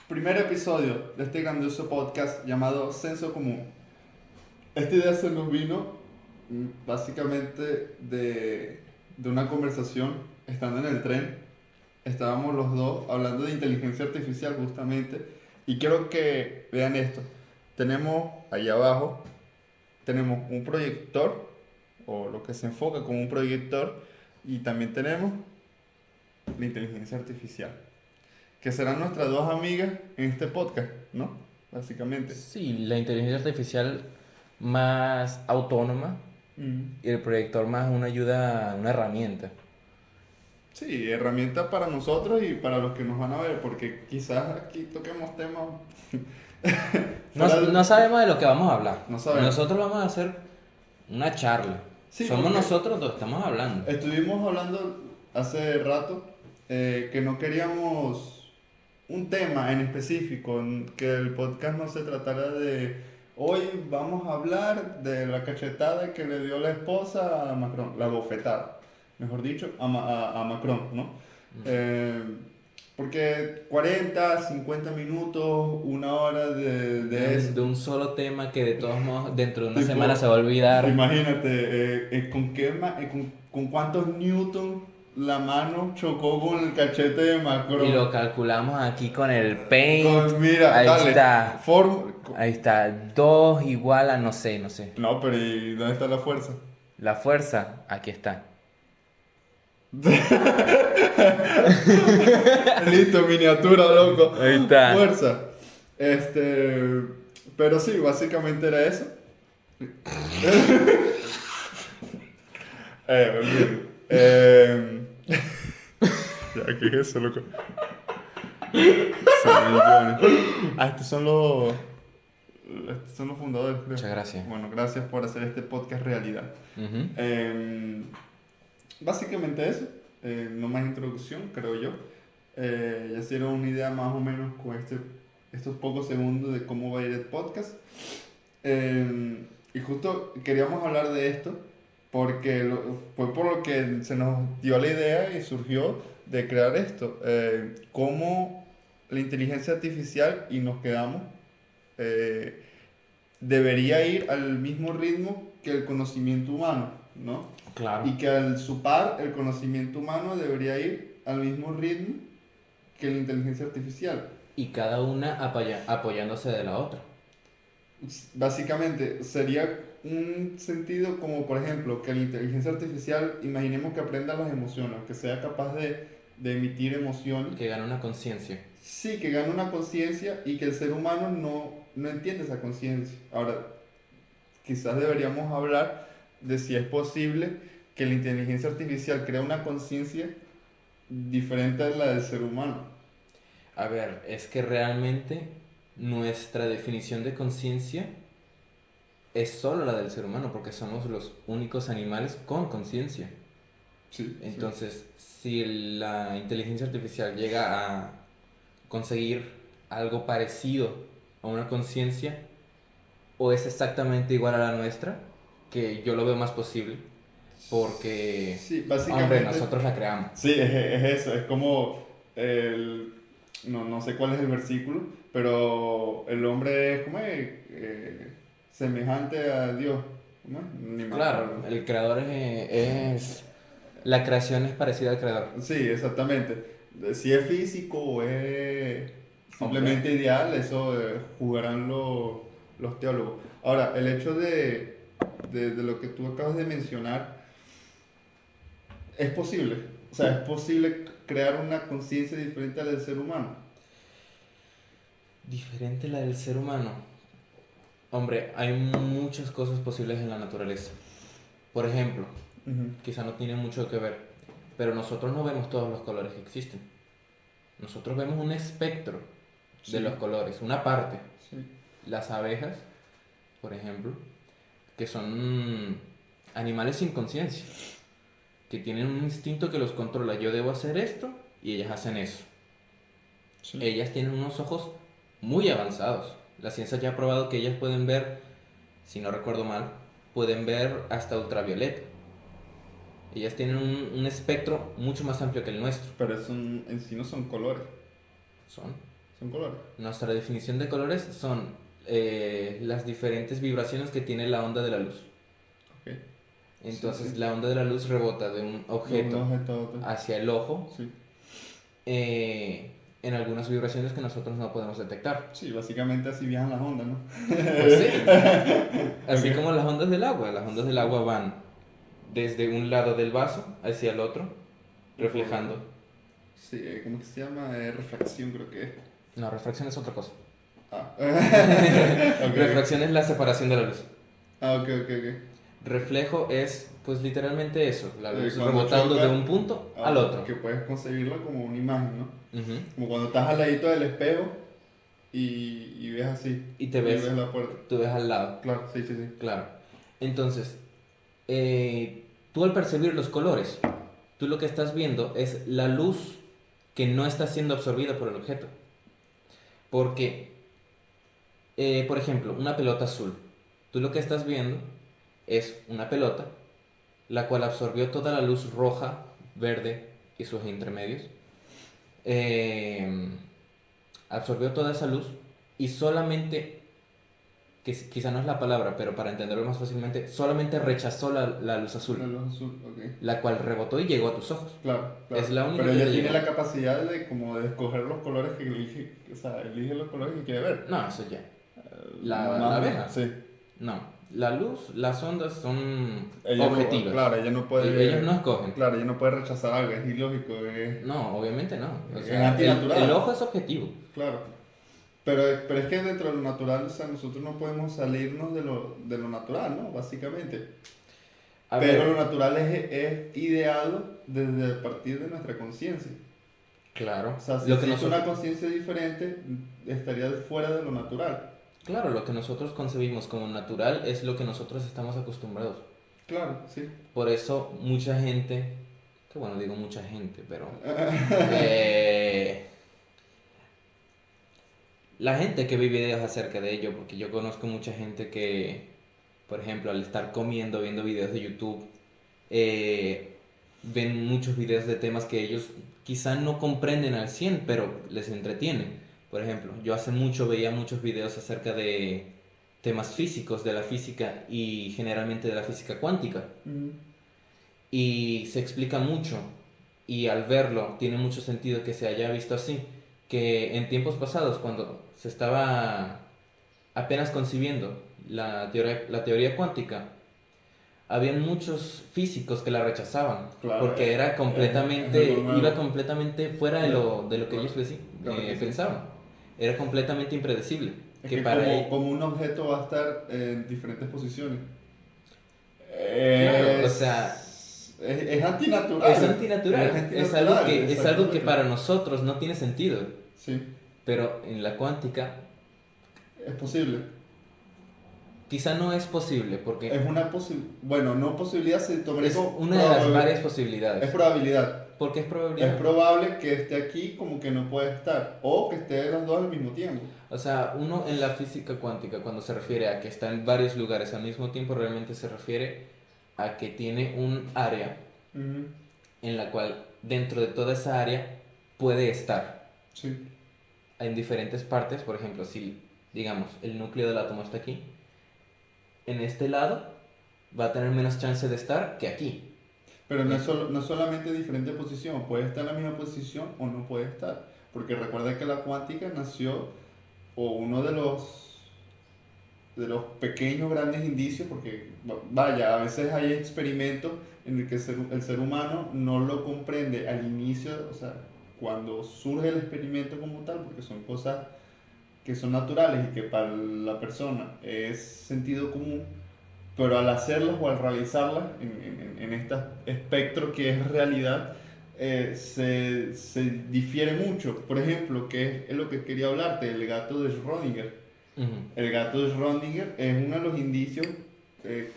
Primer episodio de este grandioso podcast llamado Senso Común. Esta idea se nos vino básicamente de una conversación estando en el tren. Estábamos los dos hablando de inteligencia artificial justamente y quiero que vean esto. Tenemos allá abajo, tenemos un proyector o lo que se enfoca como un proyector y también tenemos la inteligencia artificial, que serán nuestras dos amigas en este podcast, ¿no? Básicamente. Sí, la inteligencia artificial más autónoma Mm. y el proyector más una ayuda, una herramienta. Sí, herramienta para nosotros y para los que nos van a ver, porque quizás aquí toquemos temas No, fuera de- no sabemos de lo que vamos a hablar. No sabemos. Nosotros vamos a hacer una charla. Sí, Somos porque nosotros los que estamos hablando. estuvimos hablando hace rato que no queríamos un tema en específico, que el podcast no se tratara de hoy vamos a hablar de la cachetada que le dio la esposa a Macron, la bofetada, mejor dicho, a Macron, ¿no? Eh, Porque 40, 50 minutos, una hora de eso. De un solo tema que de todos modos dentro de una Tipo, semana se va a olvidar. Imagínate, con cuántos newton la mano chocó con el cachete de Macron. Y lo calculamos aquí con el paint. Mira, Ahí dale. está. Ahí está. 2 igual a no sé. No, pero ¿y dónde está la fuerza? La fuerza, aquí está. Listo, miniatura, loco. Ahí está. Fuerza. Pero sí, básicamente era eso. Olvídalo. Ya, ¿qué es eso, loco? Son millones. Estos son los fundadores, creo. Muchas gracias. Bueno, gracias por hacer este podcast realidad. Ujú. Básicamente eso. No más introducción, creo yo. Ya se dieron una idea más o menos con estos pocos segundos de cómo va a ir el podcast. Y justo queríamos hablar de esto porque fue por lo que se nos dio la idea y surgió de crear esto. Cómo la inteligencia artificial, y nos quedamos, debería ir al mismo ritmo que el conocimiento humano, ¿no? Claro. Y que al su par el conocimiento humano debería ir al mismo ritmo que la inteligencia artificial. Y cada una apoyándose de la otra. Básicamente sería un sentido como, por ejemplo, que la inteligencia artificial, imaginemos que aprenda las emociones, que sea capaz de emitir emociones. Que gana una conciencia. Sí, que gane una conciencia y que el ser humano no entiende esa conciencia. Ahora, quizás deberíamos hablar de si es posible que la inteligencia artificial crea una conciencia diferente a la del ser humano. A ver, es que realmente nuestra definición de conciencia es solo la del ser humano, porque somos los únicos animales con conciencia. Sí. Entonces, si la inteligencia artificial llega a conseguir algo parecido a una conciencia, o es exactamente igual a la nuestra, que yo lo veo más posible, porque, Sí, básicamente. hombre, nosotros la creamos. Sí, es eso, es como no sé cuál es el versículo, pero el hombre es como semejante a Dios. ¿Cómo es? Ni me Claro, acuerdo. el creador la creación es parecida al creador. Sí, exactamente. Si es físico o es simplemente ideal, eso jugarán los teólogos. Ahora, el hecho de lo que tú acabas de mencionar, es posible. O sea, es posible crear una conciencia diferente a la del ser humano. Diferente a la del ser humano. Hombre, hay muchas cosas posibles en la naturaleza. Por ejemplo, quizá no tiene mucho que ver, pero nosotros no vemos todos los colores que existen. Nosotros vemos un espectro Sí. de los colores, una parte. Sí. Las abejas, por ejemplo, que son animales sin conciencia, que tienen un instinto que los controla. Yo debo hacer esto y ellas hacen eso. Sí. Ellas tienen unos ojos muy avanzados. La ciencia ya ha probado que ellas pueden ver, si no recuerdo mal, pueden ver hasta ultravioleta. Ellas tienen un espectro mucho más amplio que el nuestro. Pero en sí no son colores. Son Son colores. Nuestra definición de colores son las diferentes vibraciones que tiene la onda de la luz. Ok. Entonces, Sí, sí. la onda de la luz rebota de un De objeto un objeto a otro. hacia el ojo Sí. en algunas vibraciones que nosotros no podemos detectar. Sí, básicamente así viajan las ondas, ¿no? Pues sí, así Ok. como las ondas del agua. Las ondas del agua van desde un lado del vaso hacia el otro, reflejando. Sí, ¿cómo que se llama? Refracción creo que es. No, refracción es otra cosa. Ah. Ok. Refracción es la separación de la luz. Ah, ok, ok, ok. Reflejo es, pues literalmente eso, la luz Cuando rebotando choca, de un punto al otro. que puedes concebirlo como una imagen, ¿no? Ujú. Como cuando estás al ladito del espejo y ves así. Y te ves, ves la puerta. tú ves al lado, Claro, sí, sí, sí. claro. Entonces, tú al percibir los colores, tú lo que estás viendo es la luz que no está siendo absorbida por el objeto. Porque, por ejemplo, una pelota azul, tú lo que estás viendo es una pelota la cual absorbió toda la luz roja, verde y sus intermedios. Eh, Absorbió toda esa luz y solamente, que quizá no es la palabra, pero para entenderlo más fácilmente, solamente rechazó la luz azul, La luz azul, ok. la cual rebotó y llegó a tus ojos. Claro, claro. Es la única Pero que ella le tiene llegó. la capacidad de como de escoger los colores que elige, o sea, elige los colores que quiere ver. No, eso ya. Más La abeja. sí. No. La luz, las ondas son Ella objetivas. no, claro, ella no puede. Ellos no escogen. Claro, ella no puede rechazar algo, es ilógico, No, obviamente no. O es sea, antinatural. el ojo es objetivo. Claro. Pero es que dentro de lo natural, o sea, nosotros no podemos salirnos de lo natural, ¿no? Básicamente. A Pero ver, lo natural es ideado desde a partir de nuestra conciencia. claro. O sea, si Lo que existe nosotros, una conciencia diferente, estaría fuera de lo natural. claro, lo que nosotros concebimos como natural es lo que nosotros estamos acostumbrados. Claro, sí. Por eso mucha gente, que bueno, digo mucha gente, pero eh, la gente que ve videos acerca de ello, porque yo conozco mucha gente que, por ejemplo, al estar comiendo, viendo videos de YouTube, ven muchos videos de temas que ellos quizá no comprenden al 100 pero les entretiene. Por ejemplo, yo hace mucho veía muchos videos acerca de temas físicos, de la física y generalmente de la física cuántica. Mm, Y se explica mucho y al verlo tiene mucho sentido que se haya visto así, que en tiempos pasados cuando se estaba apenas concibiendo la teoría cuántica, habían muchos físicos que la rechazaban claro, porque era es completamente, algo nuevo. iba completamente fuera de lo que ellos Claro que sí. pensaban. Era completamente impredecible. Es Que que para él, como un objeto va a estar en diferentes posiciones. claro, o sea, Es antinatural. es antinatural. Es algo que, es algo que exactamente. para nosotros no tiene sentido. Sí, Pero en la cuántica es posible. quizá no es posible porque Es una posibilidad. Bueno, no posibilidad, se tomaría es como una de las varias Es posibilidades. probabilidad. ¿Por qué es Es probabilidad? probable que esté aquí como que no puede estar. O que esté las dos al mismo tiempo. O sea, uno en la física cuántica, cuando se refiere a que está en varios lugares al mismo tiempo, realmente se refiere a que tiene un área Ujú, en la cual dentro de toda esa área puede estar sí. en diferentes partes. Por ejemplo, si digamos el núcleo del átomo está aquí, en este lado va a tener menos chance de estar que aquí. Pero no es solamente diferente posición. Puede estar en la misma posición o no puede estar. Porque recuerda que la cuántica nació, o uno de los pequeños grandes indicios, porque vaya, a veces hay experimentos en el que el ser humano no lo comprende al inicio, o sea, cuando surge el experimento como tal, porque son cosas que son naturales y que para la persona es sentido común, pero al hacerlas o al realizarlas en este espectro que es realidad, se difiere mucho. Por ejemplo, que es lo que quería hablarte, el gato de Schrödinger. Ujú. El gato de Schrödinger es uno de los indicios,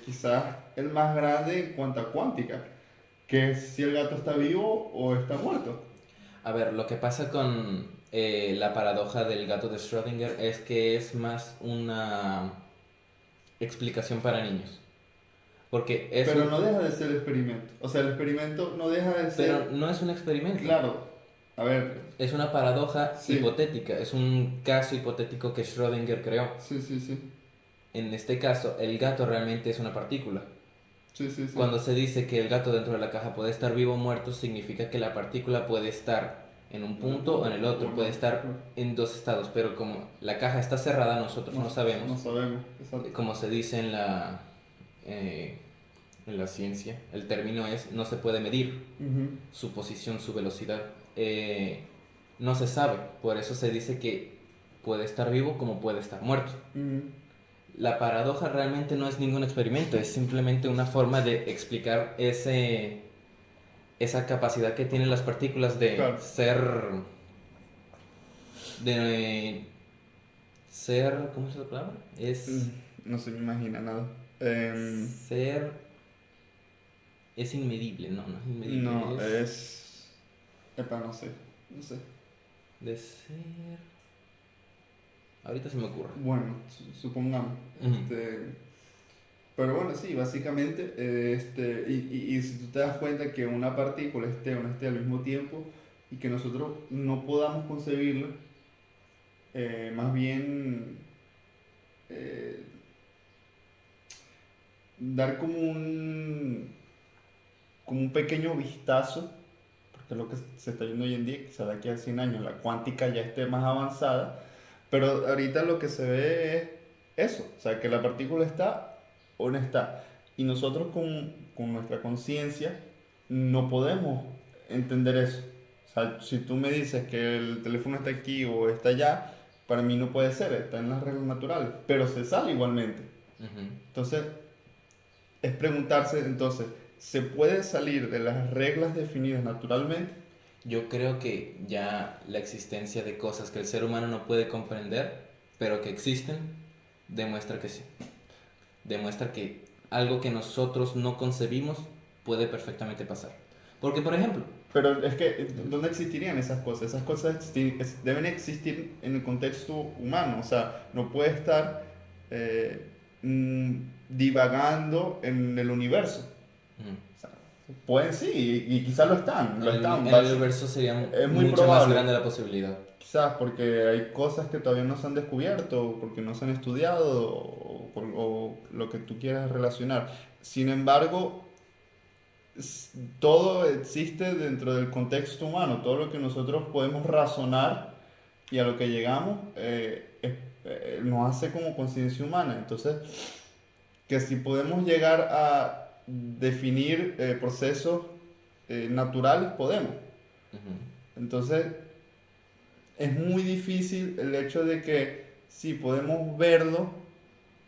quizás el más grande en cuanto a cuántica, que es si el gato está vivo o está muerto. A ver, lo que pasa con la paradoja del gato de Schrödinger es que es más una explicación para niños. Porque es Pero un... no deja de ser experimento. O sea, el experimento no deja de Pero ser, no es un experimento. claro, A ver, Es una paradoja sí, hipotética, es un caso hipotético que Schrödinger creó. sí, sí, sí, En este caso, el gato realmente es una partícula. sí, sí, sí. Cuando se dice que el gato dentro de la caja puede estar vivo o muerto, significa que la partícula puede estar en un punto o en el otro, puede Bueno, estar claro. en dos estados, pero como la caja está cerrada, nosotros no No sabemos, sabemos, exacto. como se dice eh, en la ciencia, el término es no se puede medir Ujú, su posición, su velocidad. No se sabe, por eso se dice que puede estar vivo como puede estar muerto. ujú. La paradoja realmente no es ningún experimento, es simplemente una forma de explicar esa capacidad que tienen las partículas Claro. de ser, ¿cómo es la palabra? Mm, No se me imagina nada. Em, Ser, es inmedible, no, no es inmedible, no, es es... Epa, no sé, no sé. de ser, ahorita se me ocurre. Bueno, supongamos. Ujú. Pero bueno, sí, básicamente, y si tú te das cuenta que una partícula esté o no esté al mismo tiempo y que nosotros no podamos concebirla, más bien eh, dar como un pequeño vistazo, porque es lo que se está viendo hoy en día, quizá de aquí a 100 años la cuántica ya esté más avanzada, pero ahorita lo que se ve es eso, o sea, que la partícula está o no está. Y nosotros con nuestra conciencia no podemos entender eso. O sea, si tú me dices que el teléfono está aquí o está allá, para mí no puede ser, está en las reglas naturales, pero se sale igualmente. Ujú. Entonces, es preguntarse entonces, ¿se puede salir de las reglas definidas naturalmente? Yo creo que ya la existencia de cosas que el ser humano no puede comprender, pero que existen, demuestra que sí. Demuestra que algo que nosotros no concebimos puede perfectamente pasar. Porque, por ejemplo, Pero es que, ¿dónde existirían esas cosas? Esas cosas deben existir en el contexto humano, o sea, no puede estar eh, mm, divagando en el universo. mm, O sea, pueden sí, y quizás lo están, en el universo sería es muy mucho más probable. grande la posibilidad. Quizás porque hay cosas que todavía no se han descubierto, porque no se han estudiado, o lo que tú quieras relacionar. Sin embargo, todo existe dentro del contexto humano, todo lo que nosotros podemos razonar y a lo que llegamos nos hace como conciencia humana. Entonces, que si podemos llegar a definir procesos naturales, podemos. Ujú, Entonces, es muy difícil el hecho de que sí podemos verlo,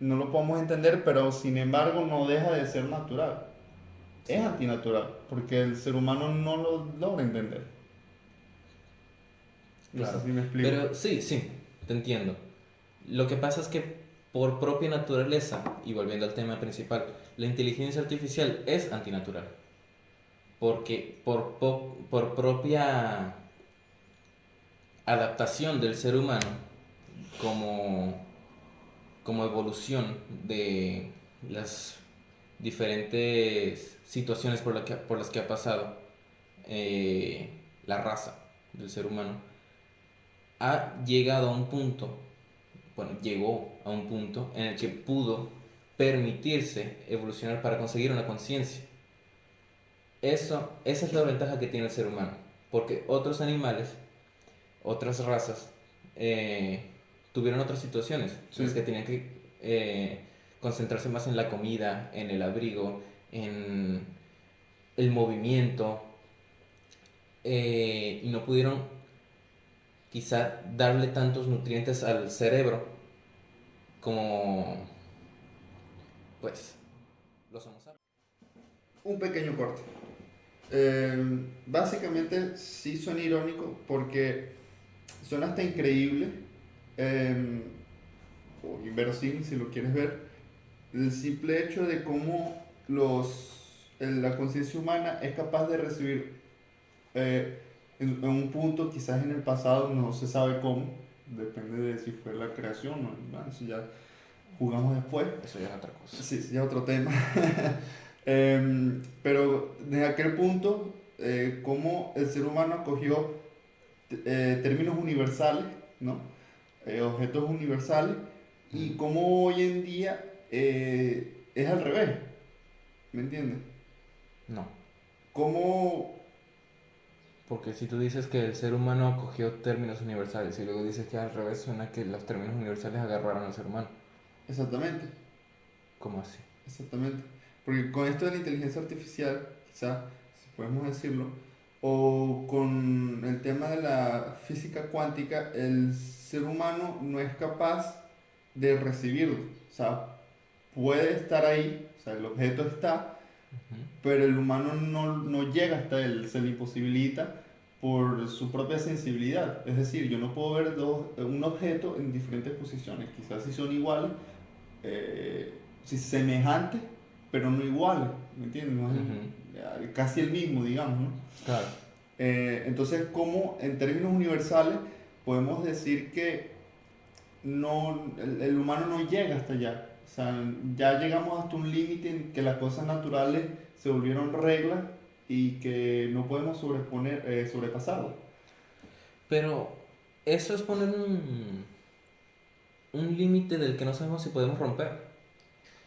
no lo podemos entender, pero sin embargo no deja de ser natural. Es sí, antinatural, porque el ser humano no lo logra entender. No sé claro. si me explico. Pero sí, sí, te entiendo. Lo que pasa es que por propia naturaleza, y volviendo al tema principal, la inteligencia artificial es antinatural. Porque por propia adaptación del ser humano, como, como evolución de las diferentes situaciones por las que ha pasado la raza del ser humano, ha llegado a un punto, bueno, llegó a un punto en el que pudo permitirse evolucionar para conseguir una conciencia. Esa es la ventaja que tiene el ser humano, porque otros animales, otras razas, eh, tuvieron otras situaciones en las Sí. que tenían que concentrarse más en la comida, en el abrigo, en el movimiento, y no pudieron quizá darle tantos nutrientes al cerebro como pues los Homo sapiens. Un pequeño corte. Básicamente sí suena irónico porque suena hasta increíble, eh, o inverosímil si lo quieres ver, el simple hecho de cómo la conciencia humana es capaz de recibir eh, en un punto, quizás en el pasado, no se sabe cómo, depende de si fue la creación o no, bueno, eso ya jugamos después, Eso ya es otra cosa. sí, sí, ya otro tema. Pero desde aquel punto, cómo el ser humano acogió términos universales, ¿no? Objetos universales, y cómo hoy en día es al revés, ¿me entiendes? No. ¿Cómo? Porque si tú dices que el ser humano acogió términos universales y luego dices que al revés, suena que los términos universales agarraron al ser humano. Exactamente, ¿Cómo así? exactamente. Porque con esto de la inteligencia artificial, quizás, si podemos decirlo, o con el tema de la física cuántica, el ser humano no es capaz de recibirlo. O sea, puede estar ahí, o sea, el objeto está, Ujú. pero el humano no llega hasta él, se le imposibilita por su propia sensibilidad. Es decir, yo no puedo ver un objeto en diferentes posiciones, quizás si son iguales, si semejantes, pero no iguales, ¿me entiendes? No es Ujú. casi el mismo, digamos, ¿no? Claro. Entonces, ¿cómo en términos universales podemos decir que el humano no llega hasta allá? O sea, ya llegamos hasta un límite en que las cosas naturales se volvieron reglas y que no podemos sobrepasarlo. Pero eso es poner un límite del que no sabemos si podemos romper.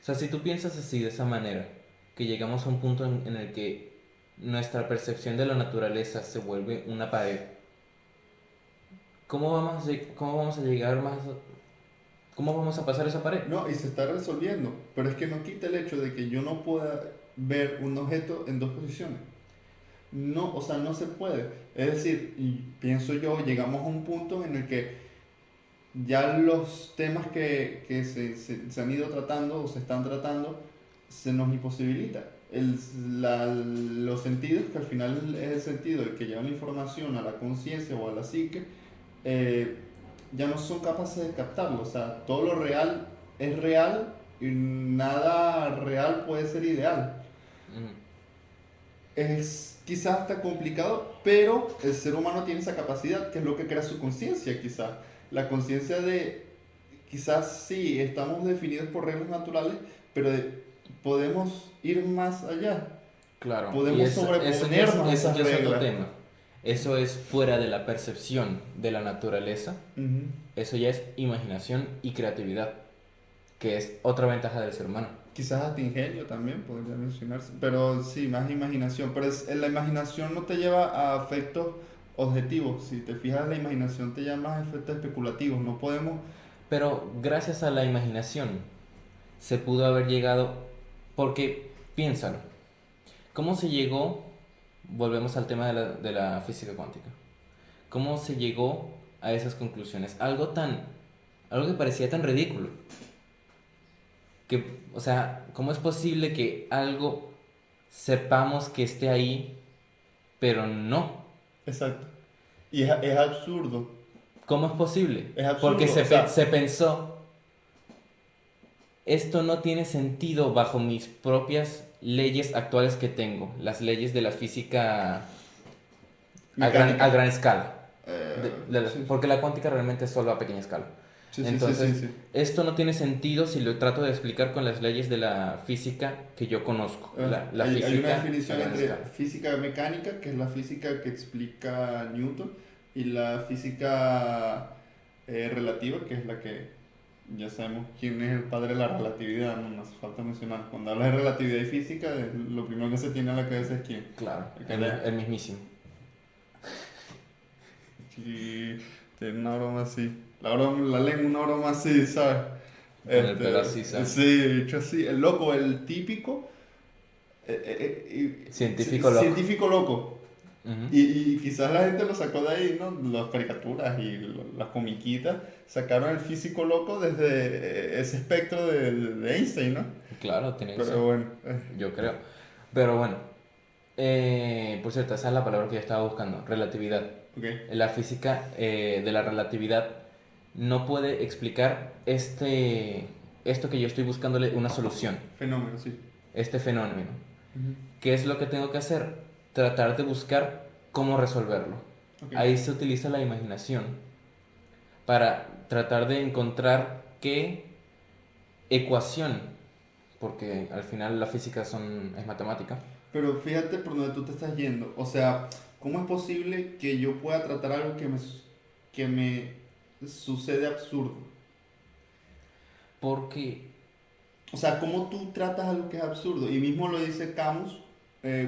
O sea, si tú piensas así, de esa manera, que llegamos a un punto en el que nuestra percepción de la naturaleza se vuelve una pared, ¿cómo vamos a llegar más? ¿Cómo vamos a pasar esa pared? No, y se está resolviendo, pero es que no quita el hecho de que yo no pueda ver un objeto en dos posiciones. No, o sea, no se puede. Es decir, y pienso yo, llegamos a un punto en el que ya los temas que se han ido tratando o se están tratando se nos imposibilita. Los sentidos, que al final es el sentido el que lleva la información a la conciencia o a la psique, eh, ya no son capaces de captarlo. O sea, todo lo real es real y nada real puede ser ideal. Mm. Es quizás hasta complicado, pero el ser humano tiene esa capacidad, que es lo que crea su conciencia, quizás. La conciencia de, quizás sí, estamos definidos por reglas naturales, pero podemos ir más allá. Claro, y Podemos sobreponernos a eso esas ya es otro reglas. tema. Eso es fuera de la percepción de la naturaleza. Ujú. Eso ya es imaginación y creatividad, que es otra ventaja del ser humano. Quizás hasta ingenio también podría mencionarse, pero sí, más imaginación. Pero la imaginación no te lleva a efectos objetivos. Si te fijas, la imaginación te lleva a efectos especulativos. No podemos. Pero gracias a la imaginación se pudo haber llegado, porque piénsalo, ¿cómo se llegó? Volvemos al tema de la física cuántica. ¿Cómo se llegó a esas conclusiones? Algo que parecía tan ridículo. Que, o sea, ¿cómo es posible que algo sepamos que esté ahí, pero no? Exacto. Y es absurdo. ¿Cómo es posible? Es Porque absurdo. O sea, se pensó, esto no tiene sentido bajo mis propias leyes actuales que tengo, las leyes de la física a mecánica. gran escala. Sí, Porque la cuántica realmente es solo a pequeña escala. sí, sí, sí, sí, Entonces, sí. esto no tiene sentido si lo trato de explicar con las leyes de la física que yo conozco, la Hay una física a definición gran entre escala. física mecánica, que es la física que explica Newton, y la física relativa, que es la que ya sabemos quién es el padre de la relatividad, no hace falta mencionar. Cuando hablas de relatividad y física, lo primero que se tiene a la cabeza es quién. Claro, El que le- el mismísimo. Y tiene una broma así. La lengua, una broma así, ¿sabes? Con el pelo así, ¿sabes? Sí, hecho así. El loco, el típico Científico loco. científico loco. Ujú. Y quizás la gente lo sacó de ahí, ¿no? Las caricaturas y las comiquitas sacaron el físico loco desde ese espectro de Einstein, ¿no? Claro, tiene que ser. Pero bueno, Yo creo. Pero bueno, por cierto, esa es la palabra que yo estaba buscando, relatividad. ok, La física de la relatividad no puede explicar esto que yo estoy buscándole una solución, fenómeno, sí. este fenómeno. Ujú, ¿Qué es lo que tengo que hacer? Tratar de buscar cómo resolverlo. ok. Ahí se utiliza la imaginación para tratar de encontrar qué ecuación, porque al final la física es matemática. Pero fíjate por donde tú te estás yendo. O sea, ¿cómo es posible que yo pueda tratar algo que me sucede absurdo? Porque, O sea, ¿cómo tú tratas algo que es absurdo? Y mismo lo dice Camus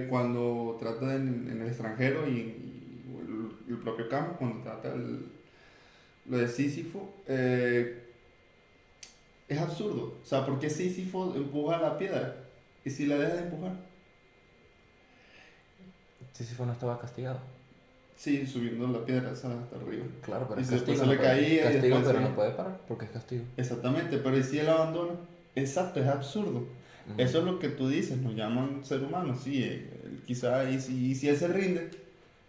cuando trata en el extranjero y el propio Camus cuando trata lo de Sísifo. Es absurdo. O sea, ¿por qué Sísifo empuja la piedra? ¿Y si la deja de empujar? Sísifo no estaba castigado. Sí, subiendo la piedra hasta arriba. Claro, pero Y es después castigo, se no le puede, caía y castigo, después pero sí. no puede parar, porque es castigo. Exactamente, pero ¿y si él abandona? Exacto, es absurdo. Ujú. Eso es lo que tú dices, nos llaman ser humano, sí, quizá, y si él se rinde,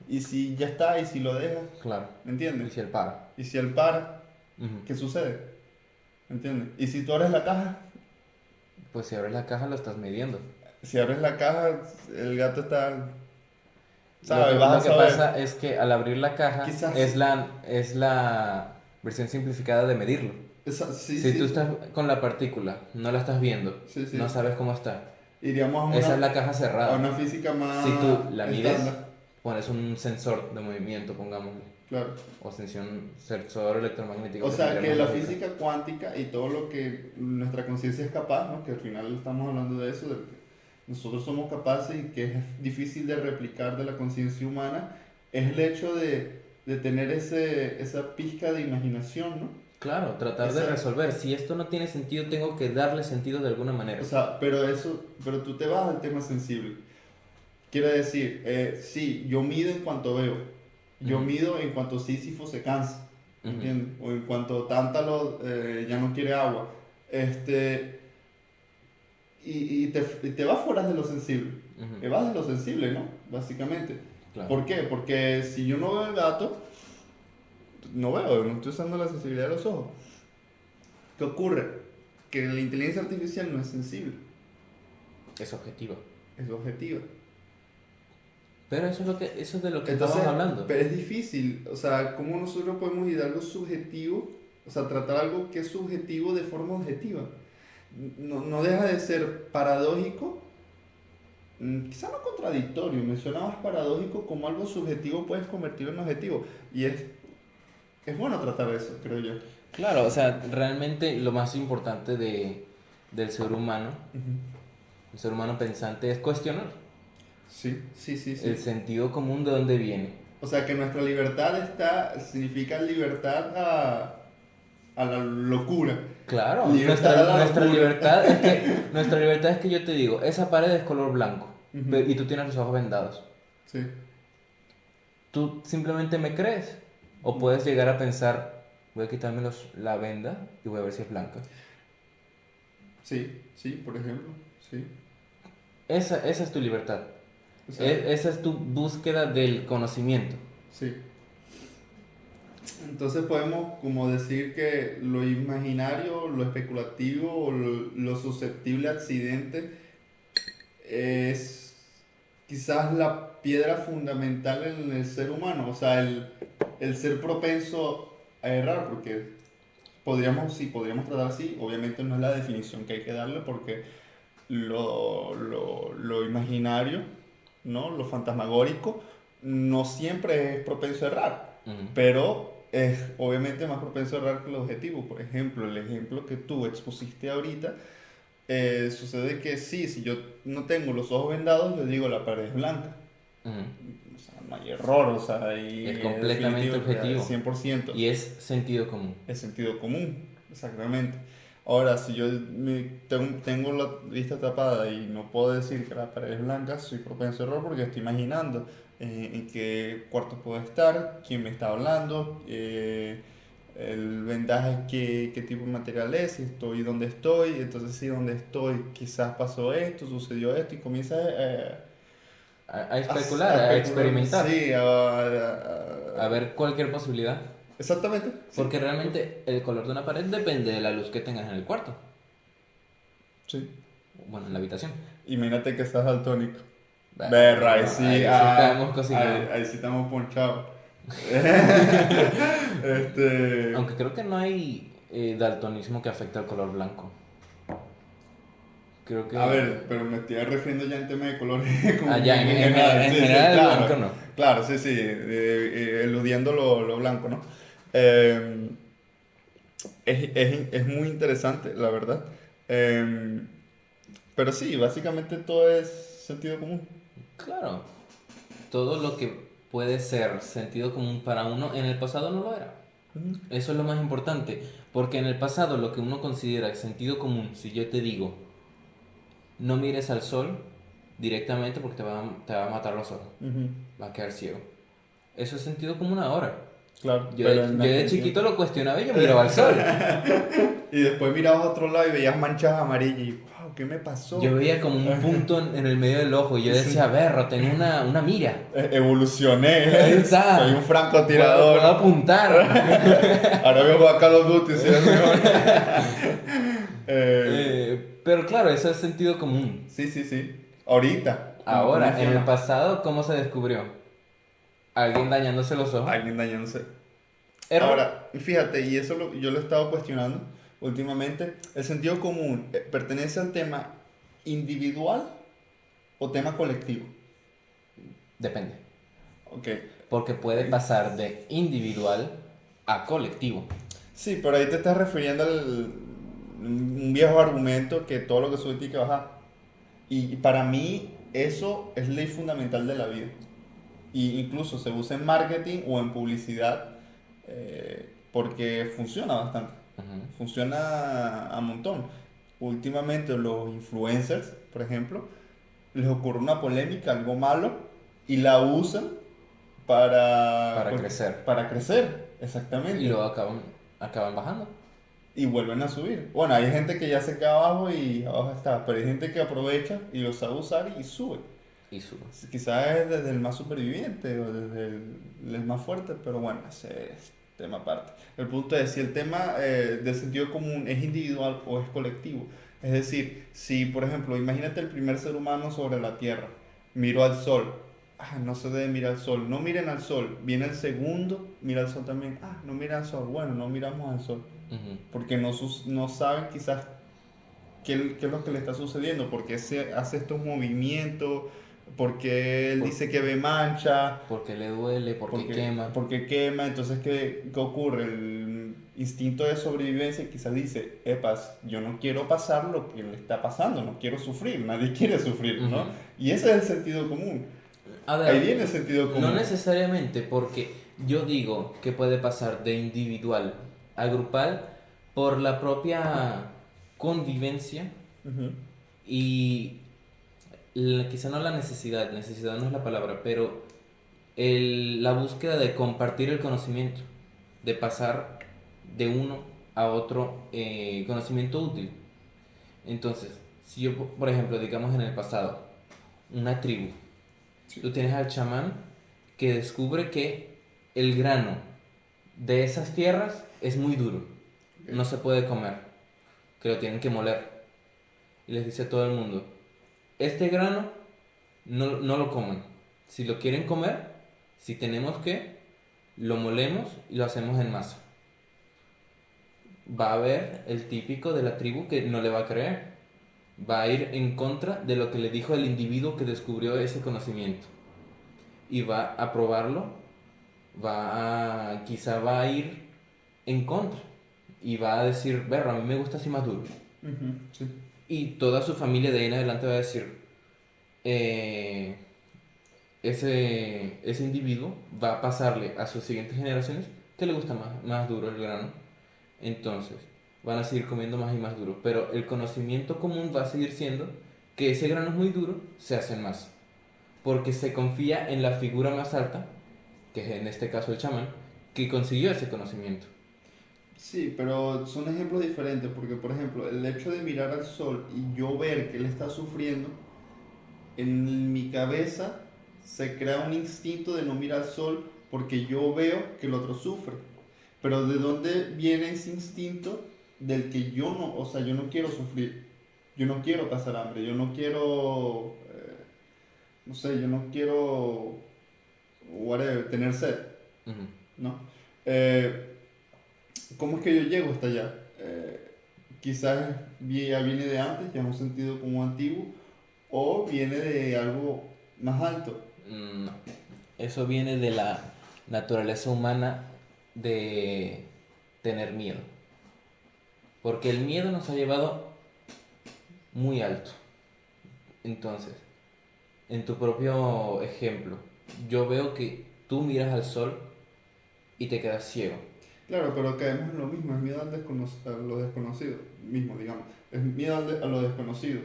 y si ya está, y si lo deja, Claro. ¿me Y entiendes? si él para. Y si él para, Ujú. ¿qué sucede? ¿Me entiendes? Y si tú abres la caja, Pues si abres la caja lo estás midiendo. si abres la caja, el gato está, Lo ¿sabes? que, Vas lo a que saber, pasa es que al abrir la caja quizás, es la versión simplificada de medirlo. sí, Si tú sí, estás con la partícula, no la estás viendo, sí, no sí, sabes cómo está. iríamos Esa es la caja a una cerrada. física Si tú más la mides, estándar, pones un sensor de movimiento, pongámosle, claro. o sensor electromagnético O que sea, tendría que más la lógica. física cuántica y todo lo que nuestra conciencia es capaz, ¿no? Que al final estamos hablando de eso, de que nosotros somos capaces y que es difícil de replicar de la conciencia humana, es el hecho de tener esa pizca de imaginación, ¿no? Claro, tratar de Esa, resolver. Si esto no tiene sentido, tengo que darle sentido de alguna manera. o sea, pero tú te vas al tema sensible. Quiero decir, sí, yo mido en cuanto veo, yo Ujú, mido en cuanto Sísifo se cansa, ujú, ¿entiendes? O en cuanto Tántalo ya no quiere agua. Este, y te vas fuera de lo sensible. ujú. Te vas de lo sensible, ¿no? Básicamente. Claro. ¿Por qué? Porque si yo no veo el gato, no veo, no estoy usando la sensibilidad de los ojos. ¿Qué ocurre? Que la inteligencia artificial no es sensible, Es objetivo. es objetiva. Pero eso es de lo que Entonces, estamos hablando. pero es difícil, o sea, ¿cómo nosotros podemos ir a algo subjetivo, o sea, tratar algo que es subjetivo de forma objetiva? No deja de ser paradójico, quizá no contradictorio, me suena más paradójico como algo subjetivo puedes convertirlo en objetivo. Y es bueno tratar eso, creo yo. Claro, o sea, realmente lo más importante del ser humano, Ujú. el ser humano pensante, es cuestionar Sí, sí, sí, el sí. sentido común de dónde viene. O sea, que nuestra libertad significa libertad a la locura. Claro, Libertad a la nuestra locura. libertad es que nuestra libertad es que yo te digo, esa pared es color blanco Ujú. y tú tienes los ojos vendados. Sí. ¿Tú simplemente me crees? ¿O puedes llegar a pensar, voy a quitarme la venda y voy a ver si es blanca? Sí, sí, por ejemplo, sí. Esa es tu libertad. O sea, Esa es tu búsqueda del conocimiento. sí. Entonces podemos como decir que lo imaginario, lo especulativo o lo susceptible a accidente es quizás la piedra fundamental en el ser humano, o sea, el ser propenso a errar, porque sí, podríamos tratar así, obviamente no es la definición que hay que darle porque lo imaginario, ¿no? Lo fantasmagórico, no siempre es propenso a errar, Ujú, pero es obviamente más propenso a errar que el objetivo. Por ejemplo, el ejemplo que tú expusiste ahorita, sucede que sí, si yo no tengo los ojos vendados, yo digo la pared es blanca. ujú. O sea, no hay error, o sea, Es ahí completamente definitivo, objetivo. 100%. Y es sentido común. Es sentido común, exactamente. Ahora, si yo tengo la vista tapada y no puedo decir que la pared es blanca, soy propenso a error porque estoy imaginando en qué cuarto puedo estar, quién me está hablando, el vendaje, qué tipo de material es, si estoy donde estoy, entonces si donde estoy quizás pasó esto, sucedió esto y comienza A especular, a especular, experimentar, sí, a ver cualquier posibilidad. exactamente, sí, Porque realmente el color de una pared depende de la luz que tengas en el cuarto. sí. Bueno, en la habitación. Imagínate que estás daltónico. Bueno, Berra, ahí no, sí, ahí sí estamos cocinados. ahí sí estamos ponchados. Este, Aunque creo que no hay daltonismo que afecte al color blanco. Creo que... A ver, pero me estoy refiriendo ya en tema de colores. Como ya, en sí, sí, general el claro. blanco no. Claro, sí, sí, eludiendo lo blanco, ¿no? Eh, es muy interesante, la verdad. Eh, pero sí, básicamente todo es sentido común. Claro, todo lo que puede ser sentido común para uno, en el pasado no lo era. Ujú. Eso es lo más importante, porque en el pasado lo que uno considera sentido común, si yo te digo, no mires al sol directamente porque te va a matar los ojos, Ujú. va a quedar ciego. Eso es sentido común ahora. Claro, pero en Yo de aquel chiquito tiempo. lo cuestionaba y yo miraba al sol. Y después mirabas a otro lado y veías manchas amarillas y, wow, ¿qué me Yo pasó? veía como un punto en el medio del ojo y yo Sí. decía, berro, tengo una mira. Ahí Evolucioné, soy un está. Puedo francotirador. apuntar. Ahora vengo a Call of Duty, ¿sí? Es mejor. Eh, Pero claro, eso es sentido común. sí, sí, sí. Ahorita, como tú Ahora, en el mencionas, pasado, ¿cómo se descubrió? Alguien dañándose los ojos. alguien dañándose. Error. Ahora, fíjate, y eso yo lo he estado cuestionando últimamente, ¿el sentido común pertenece al tema individual o tema colectivo? Depende. Ok. Porque puede pasar de individual a colectivo. Sí, pero ahí te estás refiriendo al un viejo argumento que todo lo que sube tiene que bajar. Y para mí eso es ley fundamental de la vida. Y incluso se usa en marketing o en publicidad porque funciona bastante. Ujú. Funciona a montón. Últimamente los influencers, por ejemplo, les ocurre una polémica, algo malo, y la usan Para crecer. para crecer, Y exactamente. luego acaban bajando. Y vuelven a subir. Bueno, hay gente que ya se queda abajo y abajo está, pero hay gente que aprovecha y lo sabe usar y sube. Y sube. Quizás es desde el más superviviente o desde el más fuerte, pero bueno, ese es tema aparte. El punto es si el tema del sentido común es individual o es colectivo. Es decir, si por ejemplo, imagínate el primer ser humano sobre la Tierra, miró al sol. Ah, no se debe mirar al sol. No miren al sol. Viene el segundo, mira al sol también. Ah, no mira al sol. Bueno, no miramos al sol. Ujú. Porque no saben quizás qué es lo que le está sucediendo, por qué se hace estos movimientos, por qué él Por- dice que ve mancha, porque le duele, porque quema. porque quema, entonces ¿qué ocurre? El instinto de sobrevivencia quizás dice, epas, yo no quiero pasar lo que le está pasando, no quiero sufrir, nadie quiere sufrir, Ujú. ¿no? Y ese es el sentido común, A ahí ver, viene el sentido no común. necesariamente porque yo digo que puede pasar de individual a grupal por la propia convivencia Ujú. y quizá no la necesidad no es la palabra, pero la búsqueda de compartir el conocimiento, de pasar de uno a otro conocimiento útil. Entonces, si yo, por ejemplo, digamos en el pasado, una tribu, tú tienes al chamán que descubre que el grano de esas tierras es muy duro, no se puede comer, que lo tienen que moler. Y les dice a todo el mundo, este grano no lo coman. Si lo quieren comer, si tenemos que, lo molemos y lo hacemos en masa. Va a haber el típico de la tribu que no le va a creer. Va a ir en contra de lo que le dijo el individuo que descubrió ese conocimiento. Y va a probarlo, quizá va a ir en contra. Y va a decir, berro, a mí me gusta así más duro. Ujú, sí. Y toda su familia de ahí en adelante va a decir, eh, ese individuo va a pasarle a sus siguientes generaciones que le gusta más duro el grano. Entonces, van a seguir comiendo más y más duro. Pero el conocimiento común va a seguir siendo que ese grano es muy duro, se hace más. Porque se confía en la figura más alta, que es en este caso el chamán, que consiguió ese conocimiento. Sí, pero son ejemplos diferentes porque, por ejemplo, el hecho de mirar al sol y yo ver que él está sufriendo, en mi cabeza se crea un instinto de no mirar al sol porque yo veo que el otro sufre. Pero ¿de dónde viene ese instinto del que yo no, o sea, yo no quiero sufrir? Yo no quiero pasar hambre, yo no quiero, no sé, yo no quiero, whatever, tener sed, Ujú. ¿no? Eh, ¿Cómo es que yo llego hasta allá? quizás ya viene de antes, ya es un sentido como antiguo, o viene de algo más alto. No. Eso viene de la naturaleza humana de tener miedo. Porque el miedo nos ha llevado muy alto. Entonces, en tu propio ejemplo, yo veo que tú miras al sol y te quedas ciego. Claro, pero caemos en lo mismo, es miedo a lo desconocido, mismo, digamos. Es miedo a lo desconocido.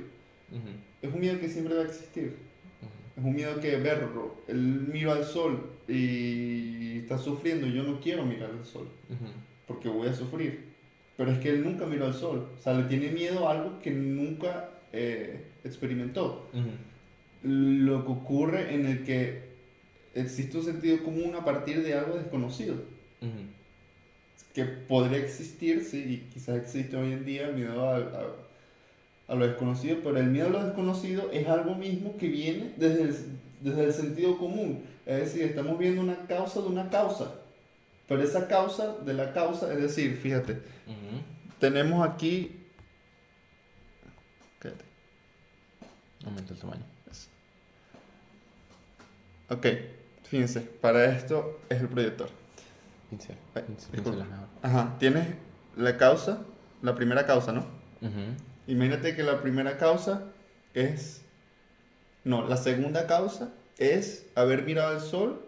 Ujú, Es un miedo que siempre va a existir. ujú, Es un miedo que verlo. Él miro al sol y está sufriendo. Yo no quiero mirar al sol ujú, porque voy a sufrir. Pero es que él nunca miró al sol. O sea, le tiene miedo a algo que nunca experimentó. ujú, Lo que ocurre en el que existe un sentido común a partir de algo desconocido. ujú, Que podría existir, sí, y quizás existe hoy en día el miedo a lo desconocido, pero el miedo a lo desconocido es algo mismo que viene desde el sentido común. Es decir, estamos viendo una causa de una causa, pero esa causa de la causa, es decir, fíjate, ujú. tenemos aquí... Cállate. Aumenta el tamaño. Ok, fíjense, para esto es el proyector. Pincel. Ay, Pincel disculpa. es mejor. Ajá, tienes la causa, la primera causa, ¿no? Ujú, Imagínate que la primera causa es... No, la segunda causa es haber mirado al sol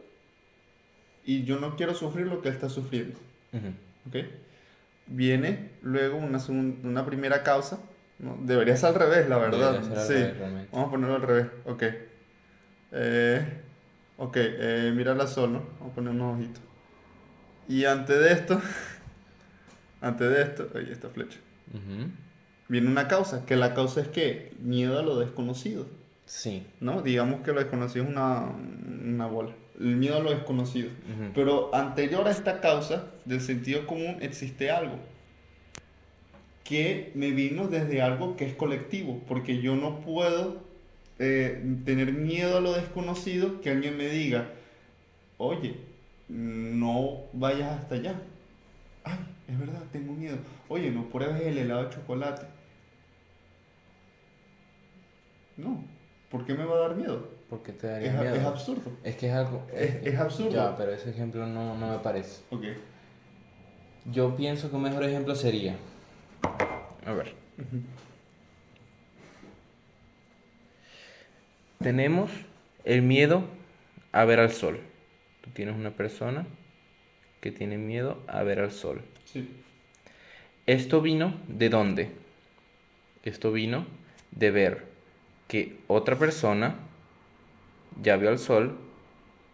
y yo no quiero sufrir lo que él está sufriendo. ujú. ¿Ok? Viene luego una primera causa. ¿No? Debería ser al revés, la verdad. Debería ser al Sí, revés realmente. vamos a ponerlo al revés. Ok. Eh, ok, mira al sol, ¿no? Vamos a poner unos ojitos. Y antes de esto, oye, esta flecha. Ujú. Viene una causa, que la causa es que miedo a lo desconocido. Sí. ¿No? Digamos que lo desconocido es una bola. El miedo a lo desconocido. Ujú. Pero anterior a esta causa del sentido común existe algo que me vino desde algo que es colectivo, porque yo no puedo tener miedo a lo desconocido que alguien me diga, oye, no vayas hasta allá. Ay, es verdad, tengo miedo. Oye, no pruebes el helado de chocolate. No, ¿por qué me va a dar miedo? ¿Por qué te daría Es miedo? absurdo. Es que es algo. Es Ya, absurdo. pero ese ejemplo no me parece. Ok. Yo pienso que un mejor ejemplo sería. A ver. Tenemos el miedo a ver al sol. Tú tienes una persona que tiene miedo a ver al sol. Sí. ¿Esto vino de dónde? Esto vino de ver que otra persona ya vio al sol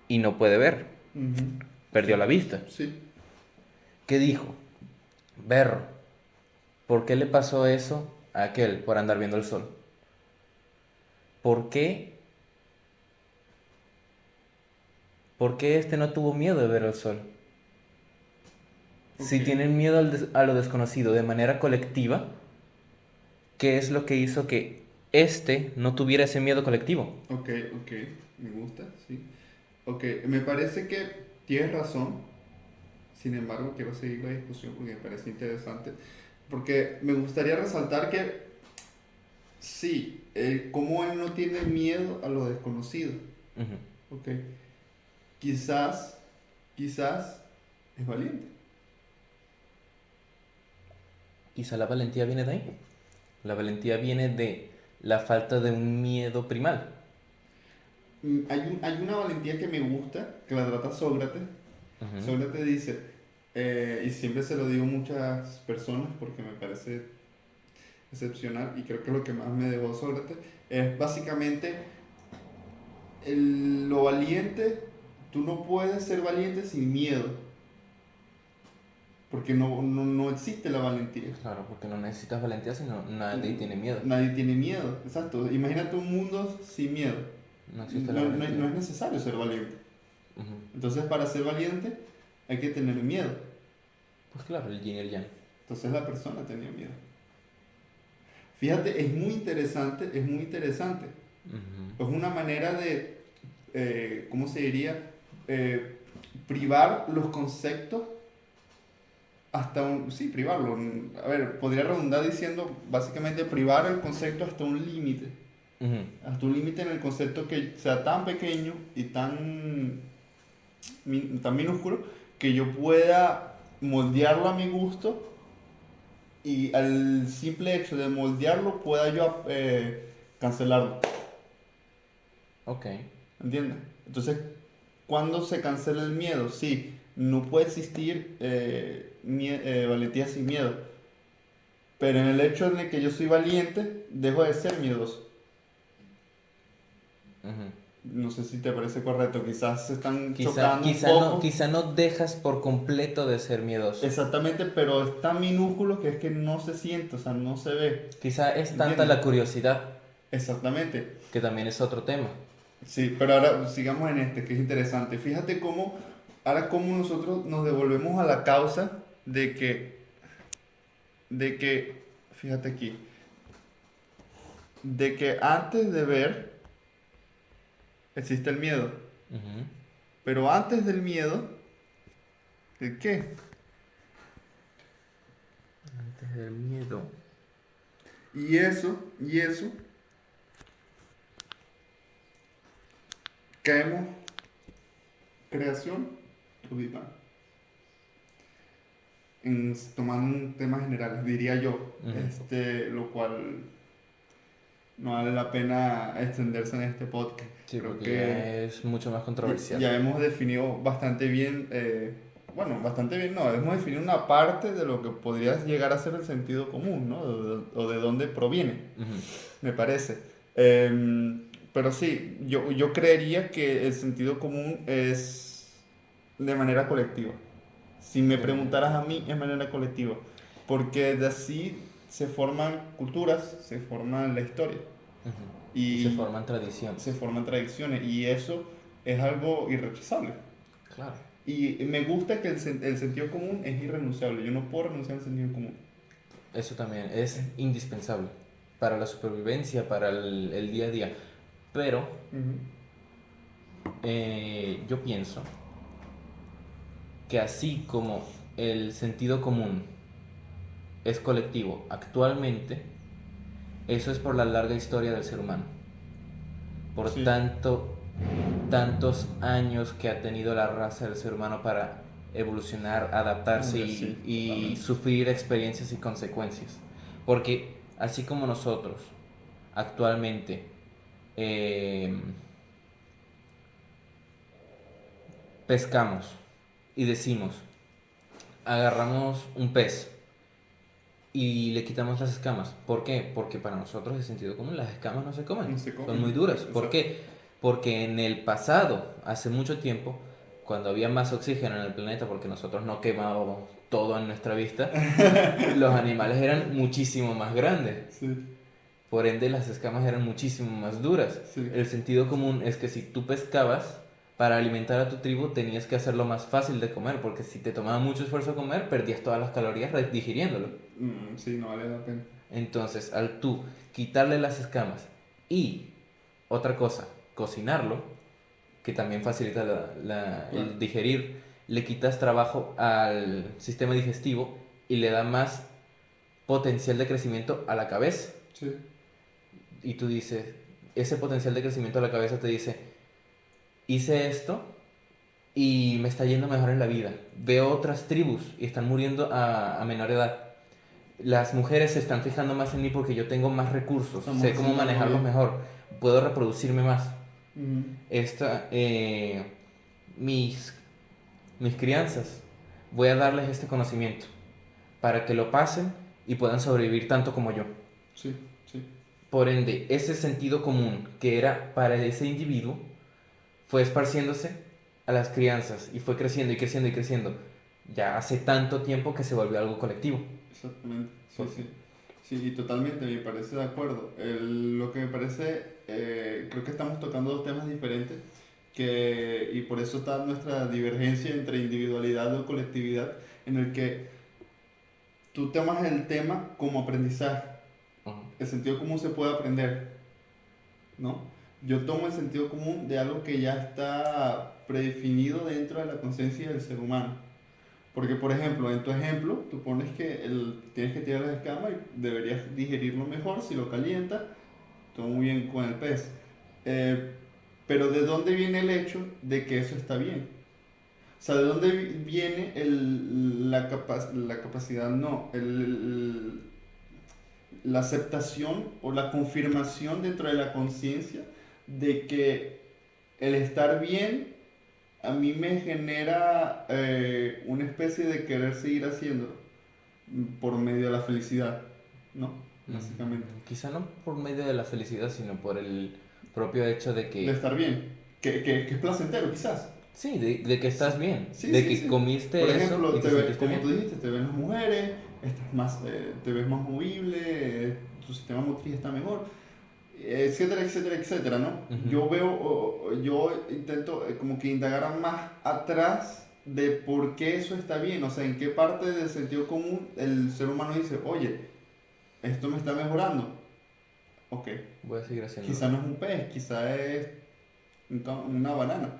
y no puede ver. Ujú. Perdió Sí. la vista. Sí. ¿Qué dijo? Berro. ¿Por qué le pasó eso a aquel por andar viendo el sol? ¿Por qué? ¿Por qué este no tuvo miedo de ver el sol? Si Ok. tienen miedo a lo desconocido de manera colectiva, ¿qué es lo que hizo que este no tuviera ese miedo colectivo? Ok, ok. Me gusta, sí. Ok, me parece que tienes razón. Sin embargo, quiero seguir la discusión porque me parece interesante. Porque me gustaría resaltar que sí, como él no tiene miedo a lo desconocido. Ujú. Ok. Quizás, quizás es valiente. Quizá la valentía viene de ahí. La valentía viene de la falta de un miedo primal. Hay una valentía que me gusta, que la trata Sócrates. Ujú. Sócrates dice, y siempre se lo digo a muchas personas porque me parece excepcional y creo que lo que más me dejó Sócrates es básicamente lo valiente, tú no puedes ser valiente sin miedo, porque no existe la valentía. Claro, porque no necesitas valentía, sino nadie tiene miedo. Nadie tiene miedo, exacto. Imagínate un mundo sin miedo. No existe la No valentía. es necesario ser valiente. Ujú. Entonces, para ser valiente hay que tener miedo. Pues claro, el yin y el yang. Entonces la persona tenía miedo. Fíjate, es muy interesante, es muy interesante. Es Ujú. una manera de, ¿cómo se diría? Privar los conceptos sí, privarlo. A ver, podría redundar diciendo básicamente privar el concepto hasta un límite. Ujú. Hasta un límite en el concepto que sea tan pequeño y tan minúsculo que yo pueda moldearlo a mi gusto y al simple hecho de moldearlo pueda yo cancelarlo. Ok. ¿Entiendes? Entonces, ¿cuándo se cancela el miedo? Sí, no puede existir valentía sin miedo. Pero en el hecho de que yo soy valiente, dejo de ser miedoso. Ujú. No sé si te parece correcto, quizás se están Quizá, chocando un quizá no, poco. quizá no dejas por completo de ser miedoso. Exactamente, pero es tan minúsculo que es que no se siente, o sea, no se ve. Quizá es tanta ¿Entiendes? la curiosidad, Exactamente. que también es otro tema. Sí, pero ahora sigamos en este, que es interesante. Fíjate ahora cómo nosotros nos devolvemos a la causa de que, fíjate aquí, de que antes de ver existe el miedo, Ujú. pero antes del miedo, ¿el qué? Antes del miedo. Y eso, caemos, creación o diván. Tomando temas generales, diría yo, Ujú. lo cual no vale la pena extenderse en este podcast. Sí, Creo porque ya que es mucho más ya, controversial. ya hemos definido bastante bien, bueno, bastante bien, no, hemos definido una parte de lo que podría llegar a ser el sentido común, ¿no? O de dónde proviene, Ujú. me parece. Pero sí, yo creería que el sentido común es de manera colectiva. Si me De manera preguntaras a mí, colectiva. es manera colectiva. Porque de así se forman culturas, se forma la historia Ujú. Y se y forman se tradiciones. forman tradiciones y eso es algo irrechazables. Claro. Y me gusta que el sentido común es irrenunciable. Yo no puedo renunciar al sentido común. Eso también es indispensable para la supervivencia, para el día a día. Pero Ujú. yo pienso que así como el sentido común es colectivo actualmente, eso es por la larga historia del ser humano. Por Sí, tantos años que ha tenido la raza del ser humano para evolucionar, adaptarse sí, y totalmente. sufrir experiencias y consecuencias. Porque así como nosotros actualmente eh, pescamos y decimos, agarramos un pez y le quitamos las escamas. ¿Por qué? Porque para nosotros es sentido común, las escamas no se comen, No sé son muy cómo. duras. ¿Por Exacto. qué? Porque en el pasado, hace mucho tiempo, cuando había más oxígeno en el planeta, porque nosotros no quemábamos todo en nuestra vista, los animales eran muchísimo más grandes. Sí, Por ende, las escamas eran muchísimo más duras. sí. El sentido común es que si tú pescabas, para alimentar a tu tribu tenías que hacerlo más fácil de comer, porque si te tomaba mucho esfuerzo comer, perdías todas las calorías digiriéndolo. Sí, no vale la pena. Entonces, al tú quitarle las escamas y otra cosa, cocinarlo, que también facilita Claro. el digerir, le quitas trabajo al sistema digestivo y le da más potencial de crecimiento a la cabeza. Sí. Y tú dices, ese potencial de crecimiento a la cabeza te dice, hice esto y me está yendo mejor en la vida. Veo otras tribus y están muriendo a menor edad. Las mujeres se están fijando más en mí porque yo tengo más recursos, Estamos sé cómo haciendo algo manejarlos bien. mejor, puedo reproducirme más. Ujú. Esta, mis, mis crianzas, voy a darles este conocimiento para que lo pasen y puedan sobrevivir tanto como yo. Sí, sí. Por ende, ese sentido común que era para ese individuo fue esparciéndose a las crianzas y fue creciendo y creciendo y creciendo. Ya hace tanto tiempo que se volvió algo colectivo. Exactamente, sí, Porque, sí. Sí, y totalmente, me parece de acuerdo. Lo que me parece, creo que estamos tocando dos temas diferentes, y por eso está nuestra divergencia entre individualidad o colectividad, en el que tú tomas el tema como aprendizaje. ujú, El sentido común se puede aprender, ¿no? Yo tomo el sentido común de algo que ya está predefinido dentro de la conciencia del ser humano. Porque, por ejemplo, en tu ejemplo, tú pones que tienes que tirar las escamas y deberías digerirlo mejor si lo calientas, todo muy bien con el pez. Eh, pero ¿de dónde viene el hecho de que eso está bien? O sea, ¿de dónde viene la capacidad, no, la aceptación o la confirmación dentro de la conciencia de que el estar bien a mí me genera una especie de querer seguir haciéndolo por medio de la felicidad, ¿no? Básicamente. Quizá no por medio de la felicidad, sino por el propio hecho de De que, estar bien, que es placentero quizás. sí, de que estás bien, Sí, de sí, que sí. Por comiste eso ejemplo, y te sentiste como bien. tú dijiste, te ven las mujeres, estás más, te ves más movible, tu sistema motriz está mejor, etcétera, etcétera, etcétera, ¿no? Ujú. Yo veo, yo intento como que indagar más atrás de por qué eso está bien, o sea, en qué parte del sentido común el ser humano dice, oye, esto me está mejorando. Ok, Voy a seguir haciéndolo. quizá no es un pez, quizá es una banana,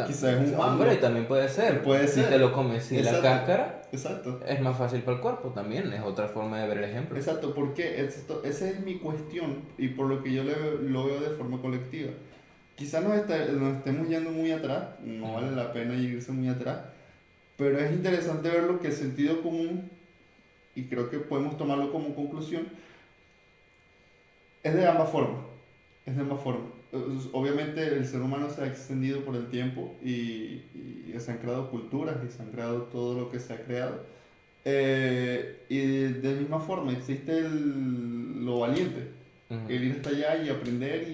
quizá es un Hombre, mango, también puede ser. puede Si te lo ser. comes sin la Exacto, cáscara, exacto. es más fácil para el cuerpo también. Es otra forma de ver el ejemplo. Exacto, porque esa es mi cuestión y por lo que yo lo veo de forma colectiva. Quizás nos estemos yendo muy atrás, no vale Ujú. la pena irse muy atrás, pero es interesante ver lo que el sentido común, y creo que podemos tomarlo como conclusión, es de ambas formas. Es de ambas formas. Obviamente el ser humano se ha extendido por el tiempo y se han creado culturas y se han creado todo lo que se ha creado. Y de misma forma existe lo valiente, Ujú. el ir hasta allá y aprender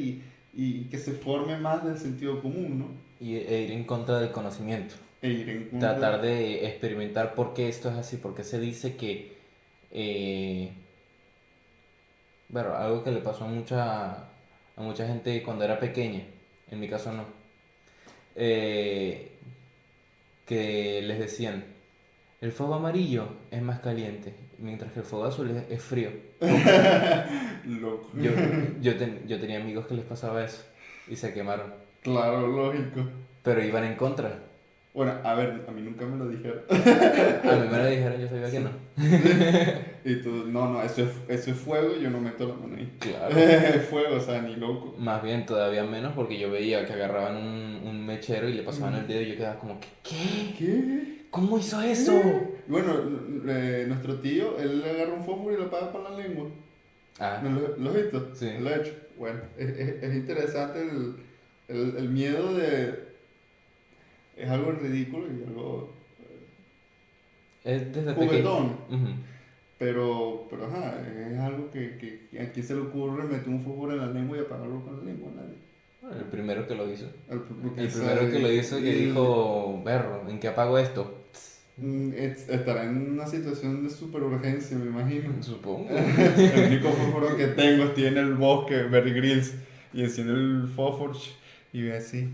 y que se forme más del sentido común, ¿no? E ir en contra del conocimiento. E ir en contra. Tratar de experimentar por qué esto es así, porque se dice que, eh, bueno, algo que le pasó a mucha gente cuando era pequeña, en mi caso no, eh, que les decían, el fuego amarillo es más caliente, mientras que el fuego azul es frío. Loco. Yo, yo tenía amigos que les pasaba eso y se quemaron, Claro, lógico. pero iban en contra. Bueno, a ver, a mí nunca me lo dijeron. A mí me lo dijeron, yo sabía que Sí. no. Y tú, no, no, eso es fuego, yo no meto la mano ahí. Claro. Es fuego, o sea, ni loco. Más bien, todavía menos porque yo veía que agarraban un mechero y le pasaban el Mm. dedo y yo quedaba como que, ¿qué? ¿Qué? ¿Cómo hizo eso? ¿Qué? Bueno, nuestro tío, él le agarra un fósforo y lo apaga con la lengua. Ah, ¿No lo has visto? sí. Él lo ha hecho. Bueno, es interesante el miedo de... Es algo ridículo y algo Es desde pequeño. juguetón. Ujú. Pero ajá, es algo que a quién se le ocurre meter un fósforo en la lengua y apagarlo con la lengua, nadie. Bueno, el primero que lo hizo. Porque El primero que lo hizo que dijo, berro, ¿en qué apago esto? estará en una situación de super urgencia, me imagino. Supongo. El único fósforo que tengo estoy en el bosque, Bear Grylls, y enciendo el fósforo y ve así,